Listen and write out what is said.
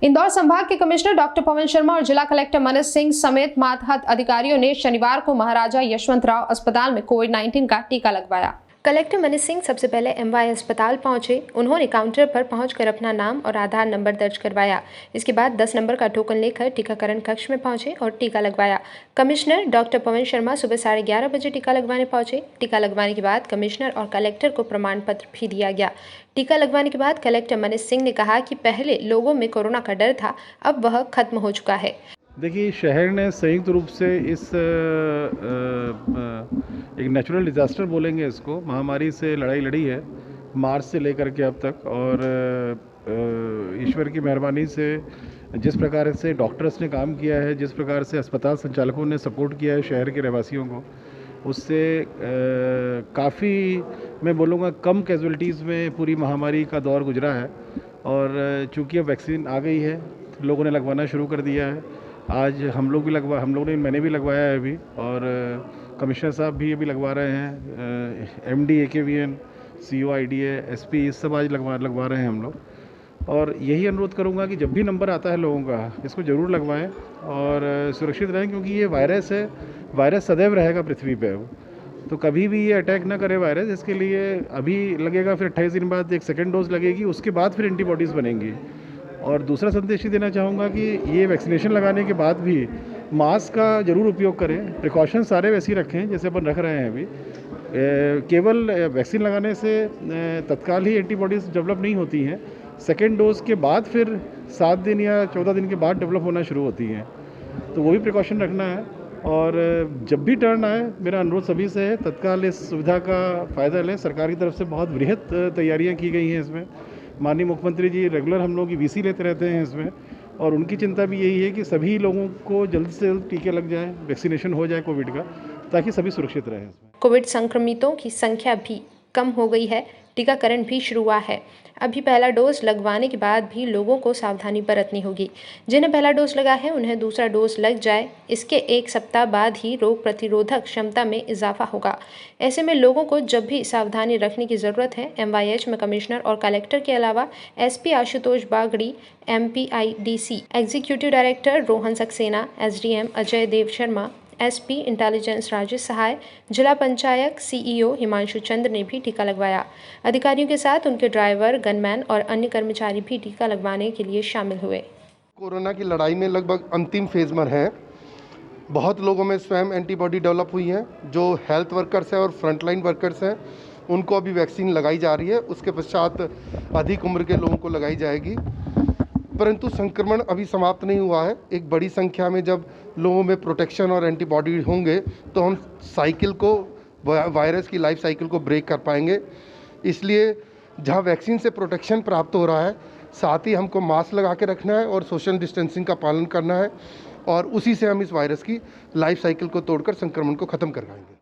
इंदौर संभाग के commissioner doctor Pawan Sharma और जिला कलेक्टर मनीष सिंह समेत मातहत अधिकारियों ने शनिवार को महाराजा यशवंतराव अस्पताल में कोविड-19 का टीका लगवाया। कलेक्टर मनीष सिंह सबसे पहले एमवाई अस्पताल पहुंचे। उन्होंने काउंटर पर पहुंचकर अपना नाम और आधार नंबर दर्ज करवाया। इसके बाद 10 नंबर का टोकन लेकर टीकाकरण कक्ष में पहुंचे और टीका लगवाया। कमिश्नर डॉक्टर पवन शर्मा सुबह 11:30 बजे टीका लगवाने पहुंचे। टीका लगवाने के बाद कमिश्नर और कलेक्टर को प्रमाण पत्र भी दिया गया। टीका लगवाने के बाद कलेक्टर मनीष सिंह ने कहा कि पहले लोगों में कोरोना का डर था, अब वह खत्म हो चुका है। देखिए, शहर ने संयुक्त रूप से इस एक नेचुरल डिज़ास्टर बोलेंगे इसको, महामारी से लड़ाई लड़ी है मार्च से लेकर के अब तक। और ईश्वर की मेहरबानी से जिस प्रकार से डॉक्टर्स ने काम किया है, जिस प्रकार से अस्पताल संचालकों ने सपोर्ट किया है शहर के रहवासियों को, उससे काफ़ी मैं बोलूँगा कम कैजुअलिटीज़ में पूरी महामारी का दौर गुजरा है। और चूँकि अब वैक्सीन आ गई है, लोगों ने लगवाना शुरू कर दिया है। आज मैंने भी लगवाया है अभी, और कमिश्नर साहब भी अभी लगवा रहे हैं। MD AKVN, CO IDA, SP इस सब आज लगवा रहे हैं हम लोग। और यही अनुरोध करूंगा कि जब भी नंबर आता है लोगों का, इसको ज़रूर लगवाएं और सुरक्षित रहें, क्योंकि ये वायरस है, वायरस सदैव रहेगा पृथ्वी पे। तो कभी भी ये अटैक ना करे वायरस। इसके लिए अभी लगेगा, फिर 28 दिन बाद एक सेकेंड डोज लगेगी, उसके बाद फिर एंटीबॉडीज़ बनेंगी। और दूसरा संदेश ही देना चाहूँगा कि ये वैक्सीनेशन लगाने के बाद भी मास्क का ज़रूर उपयोग करें। प्रिकॉशन सारे वैसे ही रखें जैसे अपन रख रहे हैं अभी। केवल वैक्सीन लगाने से तत्काल ही एंटीबॉडीज़ डेवलप नहीं होती हैं। सेकेंड डोज के बाद फिर 7 दिन या 14 दिन के बाद डेवलप होना शुरू होती हैं, तो वो भी प्रिकॉशन रखना है। और जब भी टर्न आए, मेरा अनुरोध सभी से है, तत्काल इस सुविधा का फ़ायदा लें। सरकार की तरफ से बहुत बृहत तैयारियाँ की गई हैं इसमें। माननीय मुख्यमंत्री जी रेगुलर हम लोग की VC लेते रहते हैं इसमें, और उनकी चिंता भी यही है कि सभी लोगों को जल्द से जल्द टीके लग जाएं, वैक्सीनेशन हो जाए कोविड का, ताकि सभी सुरक्षित रहें इसमें। कोविड संक्रमितों की संख्या भी कम हो गई है, टीकाकरण भी शुरू हुआ है। अभी पहला डोज लगवाने के बाद भी लोगों को सावधानी बरतनी होगी। जिन्हें पहला डोज लगा है उन्हें दूसरा डोज लग जाए, इसके 1 सप्ताह बाद ही रोग प्रतिरोधक क्षमता में इजाफा होगा। ऐसे में लोगों को जब भी सावधानी रखने की ज़रूरत है। MYH में कमिश्नर और कलेक्टर के अलावा SP Ashutosh Bagdi, MPIDC executive director Rohan Saxena, SDM Ajay Dev Sharma, SP intelligence Rajesh Sahay, जिला पंचायत CEO हिमांशु चंद्र ने भी टीका लगवाया। अधिकारियों के साथ उनके ड्राइवर, गनमैन और अन्य कर्मचारी भी टीका लगवाने के लिए शामिल हुए। कोरोना की लड़ाई में लगभग अंतिम फेज में है। बहुत लोगों में स्वयं एंटीबॉडी डेवलप हुई है। जो हेल्थ वर्कर्स हैं और फ्रंटलाइन वर्कर्स हैं, उनको अभी वैक्सीन लगाई जा रही है। उसके पश्चात अधिक उम्र के लोगों को लगाई जाएगी। परंतु संक्रमण अभी समाप्त नहीं हुआ है। एक बड़ी संख्या में जब लोगों में प्रोटेक्शन और एंटीबॉडी होंगे, तो हम साइकिल को, वायरस की लाइफ साइकिल को ब्रेक कर पाएंगे। इसलिए जहां वैक्सीन से प्रोटेक्शन प्राप्त हो रहा है, साथ ही हमको मास्क लगा के रखना है और सोशल डिस्टेंसिंग का पालन करना है, और उसी से हम इस वायरस की लाइफ साइकिल को तोड़कर संक्रमण को ख़त्म कर पाएंगे।